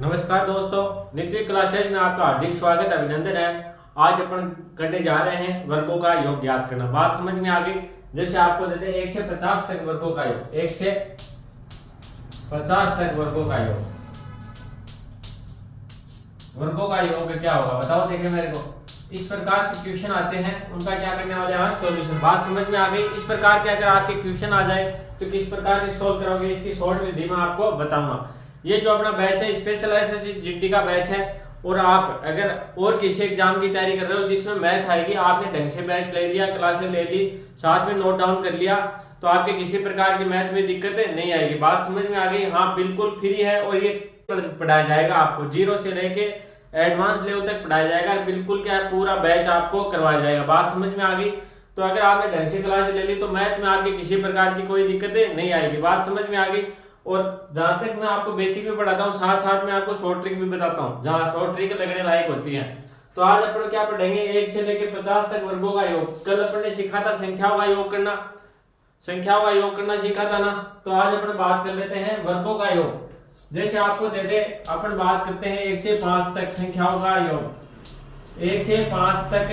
नमस्कार दोस्तों, नित्य क्लासेज में आपका हार्दिक स्वागत अभिनंदन है। आज अपन करने जा रहे हैं वर्गों का योग ज्ञात करना। बात समझ में आ गई? जैसे आपको देते हैं 1 से 50 तक वर्गों का योग, 1 से 50 तक वर्गों का योग। वर्गों का योग क्या होगा बताओ, देखे मेरे को। इस प्रकार से क्वेश्चन आते हैं, उनका क्या करने वाले हैं सॉल्यूशन। बात समझ में आ गई? इस प्रकार के अगर आपके क्वेश्चन आ जाए तो किस प्रकार से सोल्व करोगे, इसकी शॉर्ट विधि में आपको बताऊंगा। ये जो अपना बैच है स्पेशल एसएससी जीडी का बैच है, और आप अगर और किसी एग्जाम की तैयारी कर रहे हो जिसमें मैथ आएगी, आपने ढंग से बैच ले लिया, क्लासेस ले ली, साथ में नोट डाउन कर लिया, तो आपके किसी प्रकार की मैथ में दिक्कतें नहीं आएगी। बात समझ में आ गई? हाँ, बिल्कुल फ्री है, और ये पढ़ाया जाएगा आपको, जीरो से लेके एडवांस लेवल तक पढ़ाया जाएगा। बिल्कुल क्या है, पूरा बैच आपको करवाया जाएगा। बात समझ में आ गई? तो अगर आपने ढंग से क्लास ले ली तो मैथ में आपके किसी प्रकार की कोई दिक्कतें नहीं आएगी। बात समझ में आ गई? और जहां तक मैं आपको बेसिक भी पढ़ाता हूँ, साथ साथ में आपको शॉर्ट ट्रिक भी बताता हूँ, जहां शॉर्ट ट्रिक लगने लायक होती है। तो आज अपन क्या पढ़ेंगे, 1 से लेकर 50 तक वर्गों का योग। कल अपन ने सीखा था संख्याओं का योग करना, संख्याओं का योग करना सीखा था ना। तो आज अपन बात कर लेते हैं वर्गों का योग। जैसे आपको दे दे, अपन बात करते हैं 1 से 5 तक संख्याओं का योग। 1 से 5 तक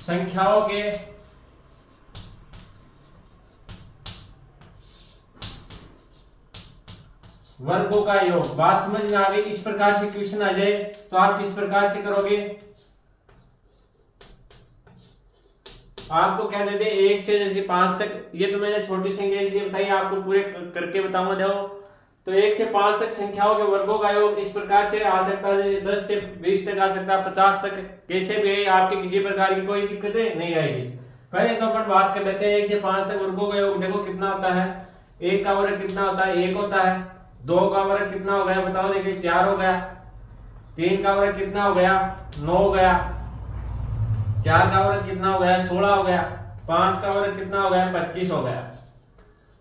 संख्याओं के वर्गों का योग। बात समझ में आ गई? इस प्रकार से क्वेश्चन आ जाए तो आप किस प्रकार से करोगे। आपको क्या देते 1 से जैसे 5 तक, ये तो मैंने छोटी संख्या इसलिए बताई, आपको पूरे करके बताऊंगा। देखो, तो 1 से 5 तक संख्याओं के वर्गों का योग इस प्रकार से आ सकता है, जैसे 10 से 20 तक आ सकता है, 50 तक, कैसे भी आपके किसी प्रकार की कोई दिक्कतें नहीं आएगी। पहले तो अपन बात कर लेते हैं 1 से 5 तक वर्गों का योग। देखो कितना होता है, 1 का वर्ग कितना होता है, 1 होता है। 2 का वर्ग कितना हो गया बताओ, देखिए 4 हो गया। 3 का वर्ग कितना हो गया, 9 हो गया। 4 का वर्ग कितना हो गया, 16 हो गया। 5 का वर्ग कितना हो गया, 25 हो गया।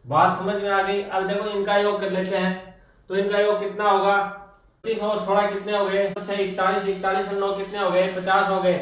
बात समझ में आ गई? अब देखो इनका योग कर लेते हैं, तो इनका योग कितना होगा, 25 और 16 कितने हो गए, 41, 41 और 9 कितने हो गए, 50 हो गए।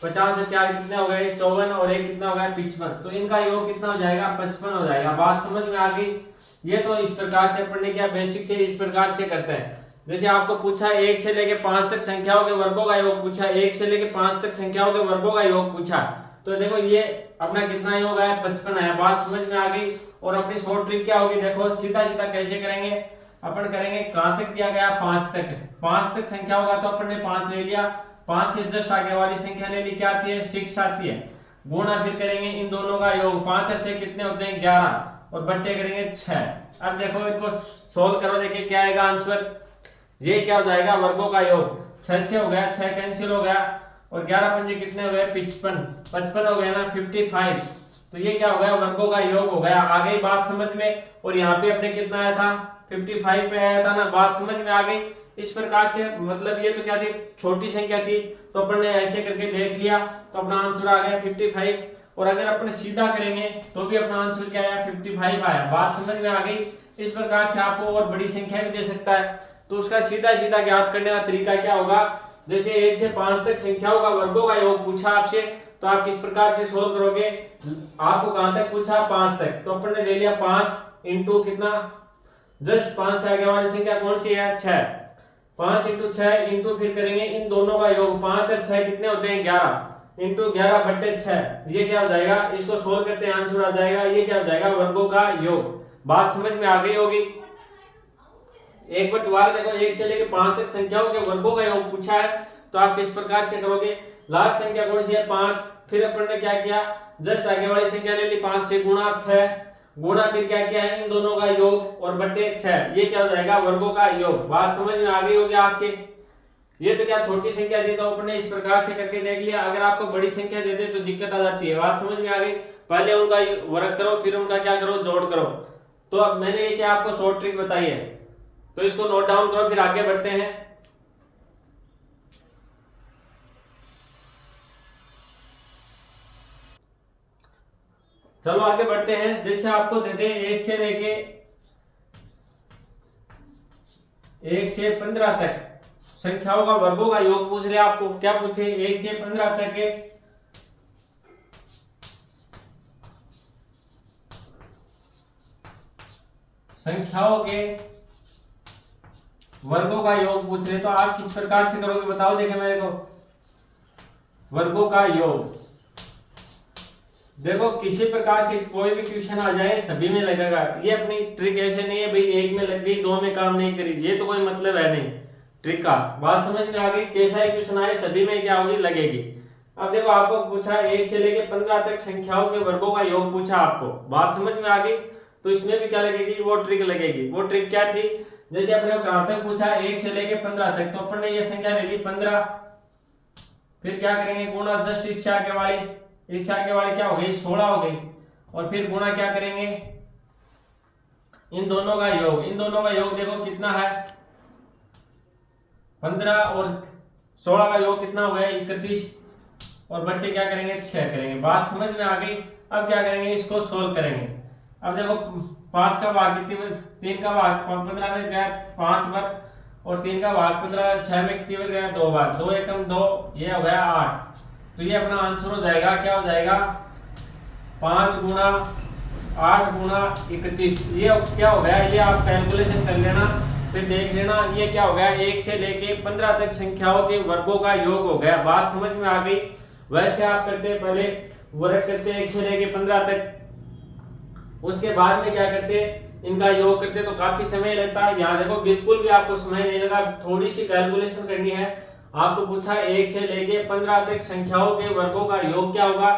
50 से 4 कितने हो गए, 54, और 1 कितना हो गया, 55। तो इनका योग कितना हो जाएगा, 55 हो जाएगा। बात समझ में आ गई? ये तो इस प्रकार से अपन ने क्या बेसिक से इस प्रकार से करते हैं। जैसे आपको पूछा 1 से लेके 5 तक संख्याओं के वर्गों का योग पूछा, 1 से लेके 5 तक संख्याओं के वर्गों का योग पूछा, तो देखो ये अपना कितना योग है, 55 है। बात समझ में आ गई? और अपनी शॉर्ट ट्रिक क्या होगी, देखो सीधा सीधा कैसे करेंगे अपन, करेंगे कहां तक दिया गया, 5 तक। 5 तक संख्या होगा तो अपन ने 5 ले लिया, 5 से जस्ट आगे वाली संख्या ले ली, क्या आती है, 6 आती है। गुणा फिर करेंगे इन दोनों का योग, 5 और 6 कितने होते हैं, 11, और बट्टे करेंगे 6। अब देखो इनको सोल्व करो, देखिए क्या आएगा आंसर। ये क्या हो जाएगा, वर्गों का योग। 6 से हो गया, 6 कैंसिल हो गया, और 11 पंजे कितने हो गए, 55, 55 हो गया ना, 55। तो ये क्या हो गया, वर्गों का योग हो गया। आ गई बात समझ में? और यहाँ पे अपने कितना आया था, 55 पे आया था ना। बात समझ में आ गई? इस प्रकार से, मतलब ये तो क्या थी, छोटी संख्या थी, तो अपन ने ऐसे करके देख लिया, तो अपना आंसर आ गया 55। और अगर अपन सीधा करेंगे तो भी अपना आंसर क्या आया, 55 आया। बात समझ में आ गई? इस प्रकार से आपको और बड़ी संख्या भी दे सकता है, तो उसका सीधा सीधा ज्ञात करने का तरीका क्या होगा, जैसे 1 से 5 तक संख्याओं का वर्गों का योग पूछा आपसे, तो आप किस प्रकार से सोल्व करोगे। आपको कहां तक पूछा, 5 तक, तो अपन ने ले लिया 5 इंटू कितना, जस्ट 5 से आगे वाली संख्या कौन सी है, 6। 5 इंटू 6 इंटू फिर करेंगे इन दोनों का योग, 5 और 6 कितने होते हैं, 11, इंटू 11 बट्टे 6। ये क्या हो जाएगा, इसको सोल्व करते हैं आंसर आ जाएगा, ये क्या हो जाएगा, वर्गों का योग। बात समझ में आ गई होगी? एक बार दोबारा देखो, 1 से लेकर 5 तक संख्याओं के वर्गों का योग पूछा है, तो आप किस प्रकार से करोगे। लास्ट संख्या कौन सी है, 5। फिर अपन ने क्या किया, जस्ट आगे वाली संख्या ले ली, 5 से गुणा 6, गुणा फिर क्या किया है, इन दोनों का योग और बट्टे 6। ये क्या हो जाएगा, वर्गों का योग। बात समझ में आ गई होगी आपके? ये तो क्या छोटी संख्या दी, तो अपन ने इस प्रकार से करके देख लिया। अगर आपको बड़ी संख्या दे दे तो दिक्कत आ जाती है। बात समझ में आ गई? पहले उनका वर्ग करो, फिर उनका क्या करो, जोड़ करो। तो अब मैंने ये क्या आपको शॉर्ट ट्रिक बताई है, तो इसको नोट डाउन करो, फिर आगे बढ़ते हैं। चलो आगे बढ़ते हैं। जैसे आपको दे दे 1 से लेके 1 से 15 तक संख्याओं का वर्गों का योग पूछ रहे, आपको क्या पूछे, 1 से 15 तक के संख्याओं के वर्गों का योग पूछ रहे तो आप किस प्रकार से करोगे बताओ, देखे मेरे को। वर्गों का योग देखो किसी प्रकार से कोई भी क्वेश्चन आ जाए सभी में लगेगा। ये अपनी ट्रिक ऐसे नहीं है भाई एक में लग गई दो में काम नहीं करी, ये तो कोई मतलब है नहीं ट्रिक का। बात समझ में आ गई, कैसा ही क्वेश्चन आए सभी में क्या होगी, लगेगी। अब देखो आपको पूछा 1 से लेके 15 तक संख्याओं के वर्गों का योग पूछा आपको, बात समझ में आ गई। तो इसमें भी क्या लगेगी, वो ट्रिक लगेगी। वो ट्रिक क्या थी, जैसे अपने को कहां तक पूछा 1 से लेके 15 तक, तो अपन ने ये संख्या ले ली 15, फिर क्या करेंगे गुणा जस्ट इससे आगे वाली, इससे आगे वाली क्या हो गई 16 हो गई, और फिर गुणा क्या करेंगे इन दोनों का योग। इन दोनों का योग देखो कितना है 15 और 16 का योग कितना हो गया 31, और बट्टे क्या करेंगे 6 करेंगे। बात समझ में आ गई। अब क्या करेंगे इसको सोल्व करेंगे। अब देखो 5 का भाग कितनी, 3 का भाग 15 में गया 5 बार, और 3 का भाग 15 6 में कितनी बार गया 2 बार, 2 एकम 2, ये हो गया 8। तो ये अपना आंसर हो जाएगा, क्या हो जाएगा 5 गुणा 8 गुणा 31। ये क्या हो गया, ये आप कैलकुलेशन कर लेना फिर देख लेना। ये क्या हो गया 1 से लेके 15 तक संख्याओं के वर्गों का योग हो गया। बात समझ में आ गई। वैसे आप करते हैं पहले वर्ग करते हैं 1 से लेके 15 तक, उसके बाद में क्या करते इनका योग करते तो काफी समय लगता है। यहाँ देखो बिल्कुल भी आपको समय नहीं लगा, थोड़ी सी कैलकुलेशन करनी है। आपको पूछा 1 से लेके 15 तक संख्याओं के वर्गों का योग क्या होगा,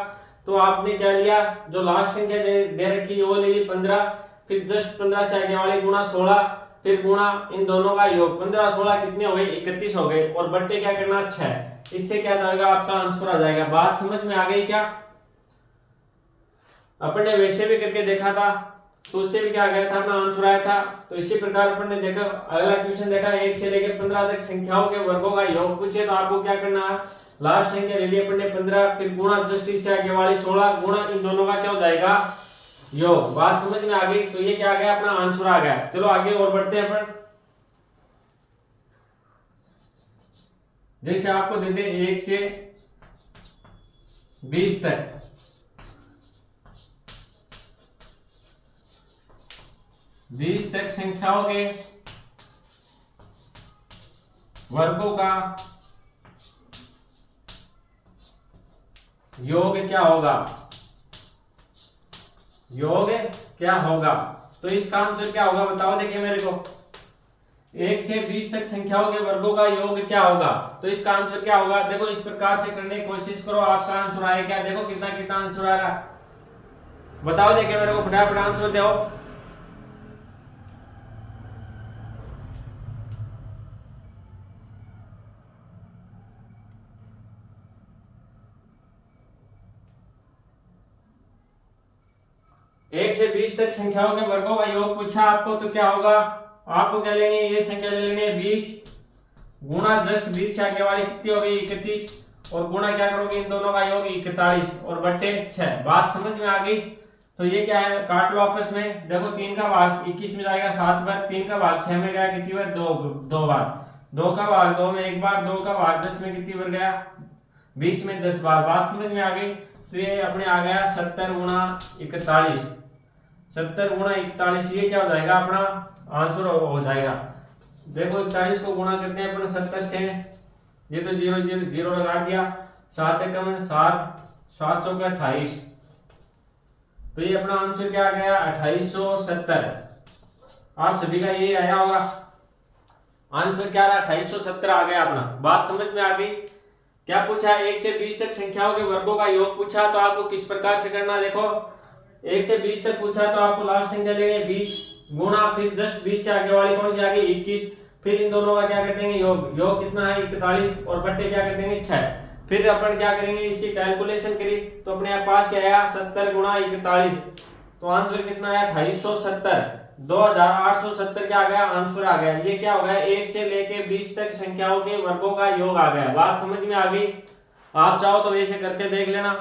तो आपने क्या लिया जो लास्ट संख्या दे रखी है वो ले ली 15, फिर जस्ट 15 से आगे वाले गुणा 16, फिर गुणा इन दोनों का योग 15 16 कितने हो गए 31 हो गए, और बट्टे क्या करना 6। इससे क्या जाएगा आपका आंसर आ जाएगा। बात समझ में आ गई क्या। अपन ने वैसे भी करके देखा था तो उससे भी क्या गया था अपना आंसर आया था। तो इसी प्रकार अपन ने देखा अगला क्वेश्चन देखा 1 से लेकर 15 तक संख्याओं के वर्गों का योग पूछे तो आपको क्या करना है, लास्ट संख्या ले ली अपन ने 15, फिर गुणा जस्ट इससे आगे वाली 16, गुणा इन दोनों का क्या हो जाएगा योग। बात समझ में आ गई। तो ये क्या आ गया अपना आंसर आ गया। चलो आगे और बढ़ते हैं अपन। जैसे आपको दे दे 1 से 20 तक, 20 तक संख्याओं के वर्गों का योग क्या होगा, योग क्या होगा। तो इसका आंसर क्या होगा बताओ, देखिए मेरे को 1 से 20 तक संख्याओं के वर्गों का योग क्या होगा। तो इसका आंसर क्या होगा, देखो इस प्रकार से करने की कोशिश करो, आपका आंसर आए क्या, देखो कितना कितना आंसर आ रहा बताओ, देखिए मेरे को फटाफट आंसर दो। एक से 20 तक संख्याओं के वर्गों का योग पूछा आपको, तो क्या होगा आपको क्या लेनी है, ये संख्या ले लेनी है 20 गुणा जस्ट 20 से आगे वाली कितनी हो गई 31, और गुणा क्या करोगे इन दोनों का योग 41 और बट्टे 6। बात समझ में आ गई। तो ये क्या है काट लो आपस में, देखो 3 का भाग 21 में जाएगा 7 बार, 3 का भाग 6 में गया कितनी बार 2 बार, 2 का भाग 2 में 1 बार, 2 का भाग 10 में कितनी बार गया 20 में 10 बार। बात समझ में आ गई। तो ये अपने आ गया 70 गुणा 41, 70 गुणा 41, ये क्या हो जाएगा अपना आंसर हो जाएगा। देखो 41 को गुणा करते हैं अपन 70 से, ये तो 0 0 0 लगा दिया, 7 एकम 7, 7 चौका 28, तो ये अपना आंसर क्या आ गया 2870। आप सभी का ये आया होगा आंसर, क्या रहा 2870 आ गया अपना। बात समझ में आ गई। क्या पूछा 1 से 20 तक संख्याओं के वर्गों का योग पूछा, तो आपको किस प्रकार से करना है, देखो 1 से 20 तक पूछा तो आपको लास्ट संख्या लेनी है 20 गुणा फिर जस्ट 20 से आगे वाली कौन सी आ गई 21, फिर इन दोनों का क्या कर देंगे योग, योग कितना है 41 और बट्टे क्या कर देंगे 6। फिर अपन क्या करेंगे इसकी कैलकुलेशन करी तो अपने पास क्या आया 70 गुणा 41, तो आंसर कितना आया 2870, 2870 क्या आ गया आंसर आ गया। ये क्या हो गया 1 से लेके 20 तक संख्याओं के वर्गों का योग आ गया। बात समझ में आ गई। आप चाहो तो ऐसे करके देख लेना,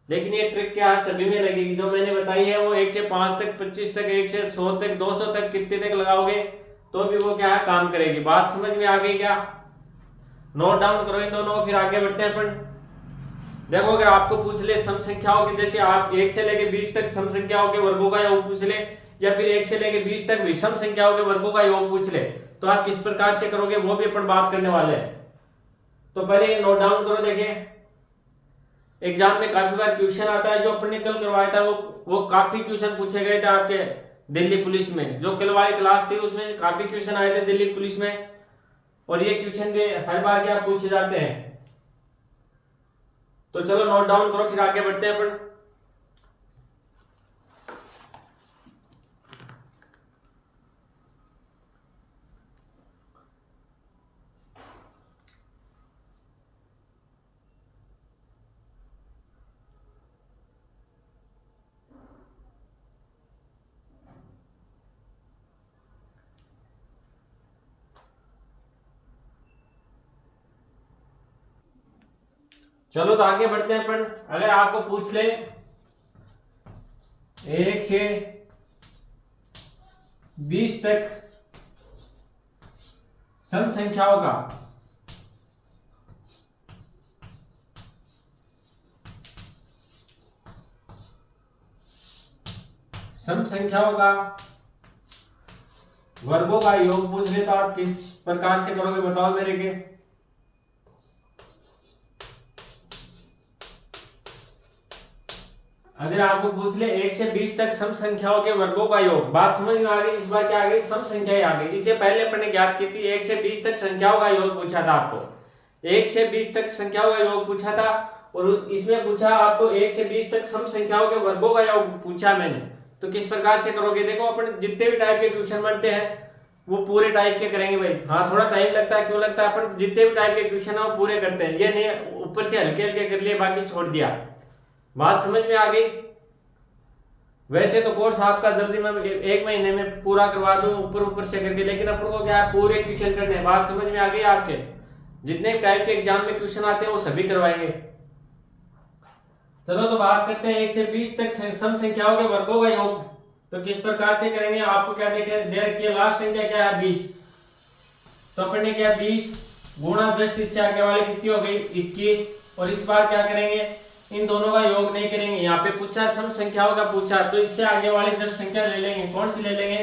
लेकिन ये ट्रिक क्या है सभी में लगेगी जो मैंने बताई है। वो 1 से 5 तक 25 तक 1 से 100 तक 200 तक कितने तक लगाओगे तो भी वो क्या है काम करेगी। बात समझ में आ गई क्या, नोट डाउन करो इन दोनों को, फिर आगे बढ़ते हैं अपन। देखो अगर आपको पूछ ले सम संख्याओं के, जैसे आप 1 से लेके 20 तक सम संख्याओं के वर्गों का योग पूछ ले, या फिर 1 से लेकर 20 तक विषम संख्याओं के वर्गों का योग पूछ ले तो आप किस प्रकार से करोगे वो भी अपन बात करने वाले हैं। तो पहले नोट डाउन करो। देखें एग्जाम में काफी बार क्वेश्चन आता है, जो अपन ने कल करवाया था वो काफी क्वेश्चन पूछे गए थे आपके दिल्ली पुलिस में। जो कल वाली क्लास थी उसमें से काफी क्वेश्चन आए थे दिल्ली पुलिस में, और ये क्वेश्चन भी हर बार क्या पूछे जाते हैं। तो चलो नोट डाउन करो, फिर आगे बढ़ते हैं अपन। चलो तो आगे बढ़ते हैं अपन। अगर आपको पूछ ले 1 से 20 तक सम संख्याओं का वर्गों का योग पूछ ले तो आप किस प्रकार से करोगे बताओ मेरे के। अगर आपको पूछ ले 1 से 20 तक सम संख्याओं के वर्गों का योग, बात समझ में आ गई। इस बार क्या आ गई, सम संख्याएं आ गई। इससे पहले अपन ने ज्ञात की थी 1 से 20 तक संख्याओं का योग पूछा था आपको। 1 से 20 तक संख्याओं का योग पूछा था, और इसमें पूछा आपको 1 से 20 तक सम संख्याओं के वर्गों का योग पूछा मैंने। तो किस प्रकार से करोगे, देखो अपन जितने भी टाइप के क्वेश्चन बनते हैं वो पूरे टाइप के करेंगे भाई। हाँ थोड़ा टाइम लगता है, क्यों लगता है, अपन जितने भी टाइप के क्वेश्चन है वो पूरे करते हैं। ये नहीं ऊपर से हल्के हल्के कर लिए बाकी छोड़ दिया। बात समझ में आ गई। वैसे तो कोर्स आपका जल्दी मैं 1 महीने में पूरा करवा दूं ऊपर ऊपर से करके, लेकिन अपन को क्या है पूरे क्वेश्चन करने हैं। बात समझ में आ गई आपके। जितने टाइप के एग्जाम में क्वेश्चन आते हैं वो सभी करवाएंगे। चलो तो बात करते हैं 1 से 20 तक सम संख्याओं के वर्गों का योग। तो किस प्रकार से करेंगे, आपको क्या दे रखी है, लास्ट संख्या क्या है 20। तो अपन ने क्या 20 गुणा जस्ट इससे आगे वाली कितनी हो गई 21, और इस बार क्या करेंगे इन दोनों का योग नहीं करेंगे। यहाँ पे पूछा सम संख्याओं का पूछा, तो इससे आगे वाली जस्ट संख्या ले लेंगे। कौन सी ले लेंगे,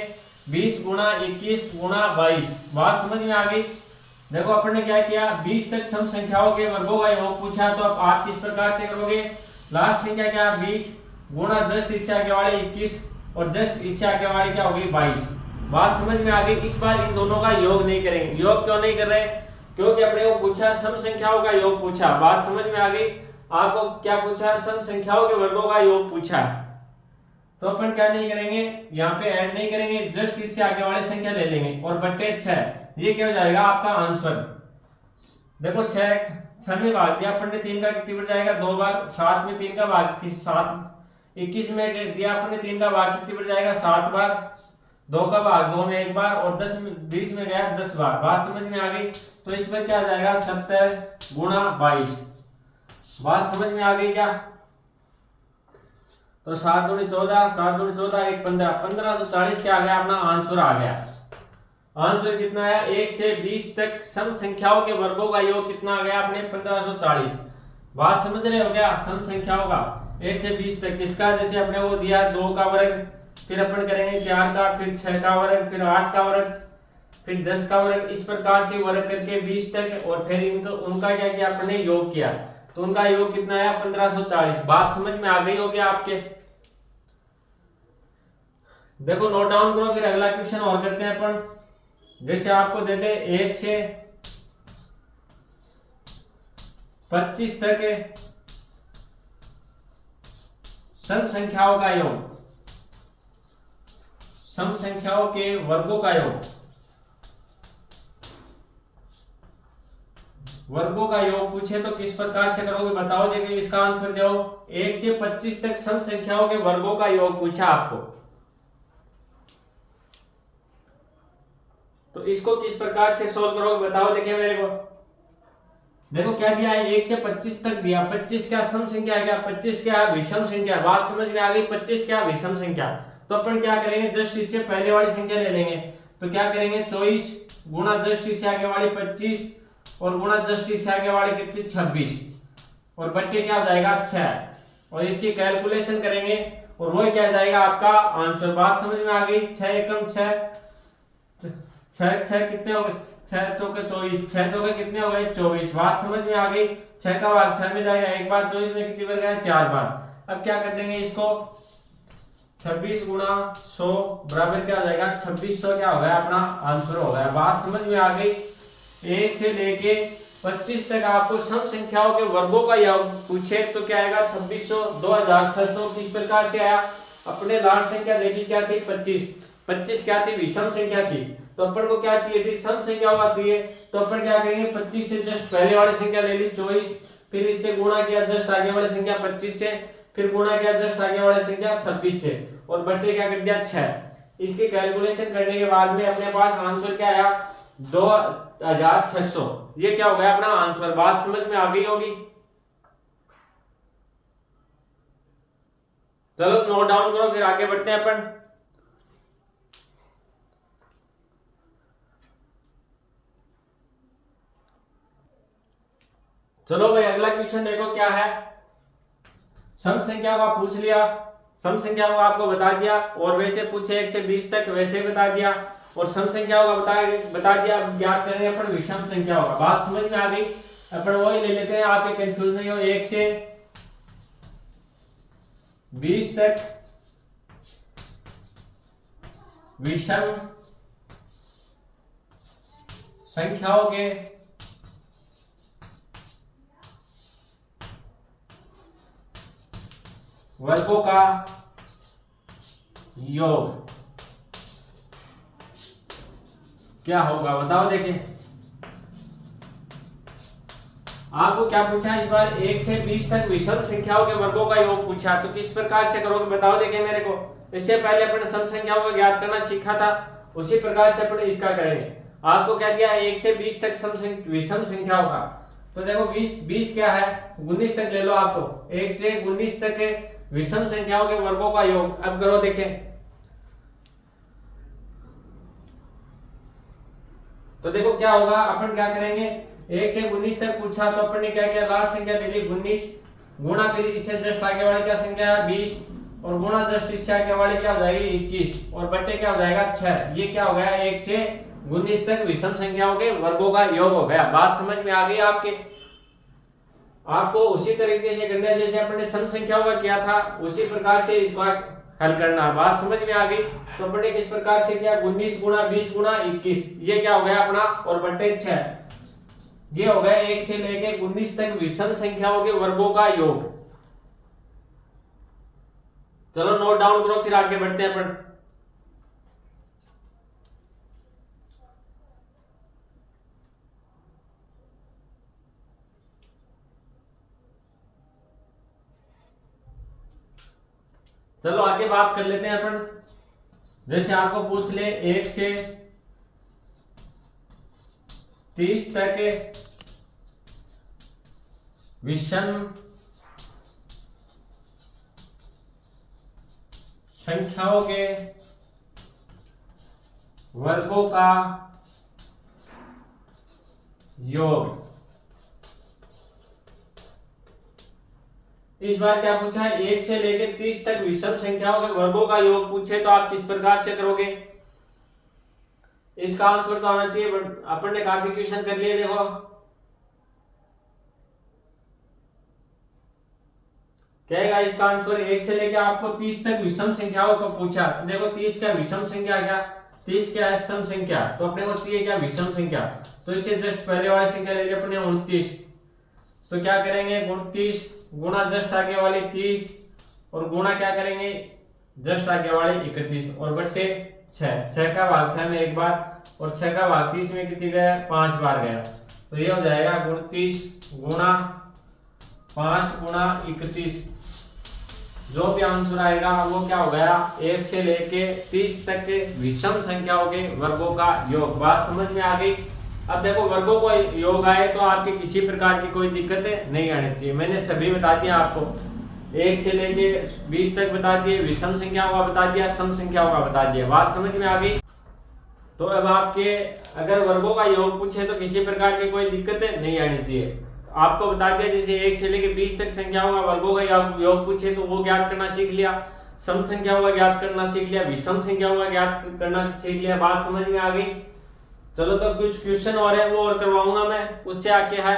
20 गुणा 21 गुणा 22। बात समझ में आ गई। देखो अपन ने क्या किया, 20 तक सम संख्याओं के वर्गों का योग पूछा, तो अब आप किस प्रकार से करोगे, लास्ट संख्या क्या 20 गुणा जस्ट इससे आगे वाले 21 और जस्ट इससे आगे वाली क्या होगी 22। बात समझ में आ गई। इस बार इन दोनों का योग नहीं करेंगे। योग क्यों नहीं कर रहे, क्योंकि अपने को पूछा सम संख्याओं का योग पूछा। बात समझ में आ गई। आपको क्या पूछा, सम संख्याओं के वर्गों का योग पूछा, तो अपन क्या नहीं करेंगे, यहाँ पे ऐड नहीं करेंगे, जस्ट इससे आगे वाली संख्या ले लेंगे और बट्टे 6। ये क्या हो जाएगा आपका आंसर। देखो 6 में भाग दिया अपन ने, 3 का कितनी बार जाएगा 2 बार, 7 में 3 का भाग 7, 21 में दिया अपन ने 3 का भाग कितनी बार जाएगा 7 बार, 2 का भाग 2 में 1 बार, और 20 में गया 10 बार। बात समझ में आ गई। तो इस पर क्या जाएगा 70 गुणा 22। बात समझ में आ गई क्या। तो 7 दूनी 14, 7 दूनी 14, 1 15, 1540 क्या आ गया अपना आंसर आ गया। आंसर कितना है, 1 से 20 तक सम संख्याओं के वर्गों का योग कितना आ गया अपने 1540। बात समझ रहे हो क्या, सम संख्याओं का 1 से 20 तक किसका, जैसे अपने वो दिया 2 का वर्ग, फिर अपन करेंगे 4 का, फिर 6 का वर्ग, फिर 8 का वर्ग, फिर 10 का वर्ग, इस प्रकार से वर्ग करके 20 तक, और फिर इनका उनका क्या किया अपने योग किया, तो उनका योग कितना है 1540। बात समझ में आ गई होगी आपके। देखो नोट डाउन करो, फिर अगला क्वेश्चन और करते हैं अपन। जैसे आपको दे दे 1 से 25 तक सम संख्याओं का योग, सम संख्याओं के वर्गों का योग, वर्गों का योग पूछे तो किस प्रकार से करोगे बताओ। देखिए इसका आंसर दो। 1 से 25 तक सम संख्याओं के वर्गों का योग पूछा आपको, तो इसको किस प्रकार से सोल्व करोगे बताओ। देखिए मेरे को देखो क्या दिया है, 1 से 25 तक दिया। 25 क्या सम संख्या है क्या, 25 क्या विषम संख्या। बात समझ में आ गई, 25 क्या विषम संख्या। तो अपन क्या करेंगे, जस्ट इससे पहले वाली संख्या ले लेंगे। तो क्या करेंगे 24 गुणा जस्ट इससे आगे वाली 25 और गुणा जस्ट इससे आगे वाली कितनी 26, और बट्टे क्या हो जाएगा 6, और इसकी कैलकुलेशन करेंगे और वो क्या जाएगा आपका आंसर। बात समझ में आ गई। 6 एकम 6, 6 कितने हो गए, 6 चौके 24, 6 चौके कितने हो गए 24। बात समझ में आ गई। 6 का भाग 6 में जाएगा एक बार, 24 में कितनी बार गया 4 बार। अब क्या कर देंगे इसको, 26 गुणा 100 बराबर क्या हो जाएगा 2600, क्या हो गया अपना आंसर हो गया। बात समझ में आ गई। 1 से लेके 25 तक आपको सम संख्याओं के वर्गों का योग पूछे तो क्या आएगा 2600, 2600 किस प्रकार से आया। अपने लास्ट संख्या देखी क्या थी 25, 25 क्या थी विषम संख्या थी, तो अपन को क्या चाहिए थी सम संख्या होगा चाहिए। तो अपन क्या करेंगे 25 से जस्ट पहले वाली संख्या ले ली 24, फिर इससे गुणा किया जस्ट आगे वाली संख्या 25 से, फिर गुणा किया जस्ट आगे वाली संख्या 26 से, और बट्टे क्या कर दिया 6। इसकी कैलकुलेशन करने के बाद में अपने पास आंसर क्या आया 2600। ये क्या हो गया अपना आंसर। बात समझ में आ गई होगी। चलो नोट डाउन करो, फिर आगे बढ़ते हैं अपन। चलो भाई अगला क्वेश्चन देखो क्या है। सम संख्या को पूछ लिया, सम संख्या को आपको बता दिया, और वैसे पूछे 1 से 20 तक वैसे बता दिया, और सम संख्या का बता दिया। ज्ञात करेंगे अपन विषम संख्या होगा। बात समझ में आ गई। अपन वही ले लेते हैं, आपके कंफ्यूज नहीं हो। 1 से 20 तक विषम संख्याओं के वर्गों का योग क्या होगा बताओ। देखें आपको क्या पूछा इस बार, 1 से 20 तक विषम संख्याओं के वर्गों का योग पूछा, तो किस प्रकार से करोगे बताओ। देखें मेरे को इससे पहले अपन सम संख्याओं को ज्ञात करना सीखा था, उसी प्रकार से अपन इसका करेंगे। आपको क्या दिया 1 से 20 तक विषम संख्याओं का, तो देखो 20 क्या है 19 तक ले लो आप। तो 1 से 19 तक के विषम संख्याओं के वर्गों का योग। अब करो देखें, तो देखो क्या होगा। अपन क्या करेंगे 1 से 19 तक पूछा, तो अपन ने क्या किया लास्ट संख्या ले ली 19, गुणा फिर इससे जस्ट आगे वाली क्या संख्या है 20, और गुणा जस्ट इससे आगे वाली क्या हो जाएगी 21, और बट्टे क्या हो जाएगा 6। ये क्या हो गया 1 से 19 तक विषम संख्याओं के वर्गों का योग हो गया। बात समझ में आ गई आपके। आपको उसी तरीके से करना है जैसे अपन ने सम संख्याओं का किया था, उसी प्रकार से इस बार हल करना। बात समझ में आ गई। तो अपन ने किस प्रकार से किया 19 गुणा 20 गुणा 21, ये क्या हो गया अपना, और बट्टे 6। ये हो गया 1 से लेके 19 तक विषम संख्याओं के वर्गों का योग। चलो नोट डाउन करो, फिर आगे बढ़ते हैं अपन। चलो आगे बात कर लेते हैं अपन। जैसे आपको पूछ ले 1 से 30 तक विषम संख्याओं के वर्गों का योग। इस बार क्या पूछा है 1 से लेकर 30 तक विषम संख्याओं के वर्गों का योग पूछे, तो आप किस प्रकार से करोगे। इसका आंसर तो आना चाहिए, बट अपन ने काफी क्वेश्चन कर लिए। देखो कहेगा इसका आंसर 1 से लेकर आपको 30 तक विषम संख्याओं को पूछा, तो देखो 30 क्या विषम संख्या, क्या 30 क्या है सम संख्या, तो अपने को चाहिए क्या विषम संख्या। तो इसे जस्ट पहले वाली संख्या ले ली अपने 29, तो क्या करेंगे 29 गुणा जस्ट आगे वाली 30, और गुणा क्या करेंगे जस्ट आगे वाली 31, और बट्टे 6। 6 का भाग 6 में एक बार, और 6 का भाग 30 में कितनी गया 5 बार गया। तो ये हो जाएगा 29 गुणा 5 गुणा 31। जो भी आंसर आएगा वो क्या हो गया 1 से लेके 30 तक के विषम संख्याओं के वर्गों का योग। बात समझ में आ गई। अब देखो वर्गों को योग आए तो आपके किसी प्रकार की कोई दिक्कत नहीं आनी चाहिए। मैंने सभी बता दिया आपको, 1 से लेके 20 तक बता दिए, विषम संख्याओं का बता दिया, सम संख्याओं का बता दिया। बात समझ में आ गई। तो अब आपके अगर वर्गों का योग पूछे तो किसी प्रकार की कोई दिक्कत नहीं आनी चाहिए। आपको बता दिया जैसे 1 से लेके 20 तक संख्याओं का वर्गों का योग पूछे तो वो ज्ञात करना सीख लिया। सम संख्याओं का ज्ञात करना सीख लिया, विषम संख्याओं का ज्ञात करना सीख लिया। बात समझ में आ गई? चलो तो कुछ क्वेश्चन और है वो और करवाऊंगा मैं, उससे आके है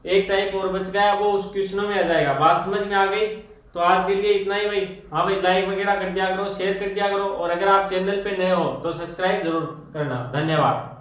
एक टाइप और बच गया, वो उस क्वेश्चनों में आ जाएगा। बात समझ में आ गई? तो आज के लिए इतना ही भाई। हाँ भाई, लाइक वगैरह कर दिया करो, शेयर कर दिया करो, और अगर आप चैनल पे नए हो तो सब्सक्राइब जरूर करना। धन्यवाद।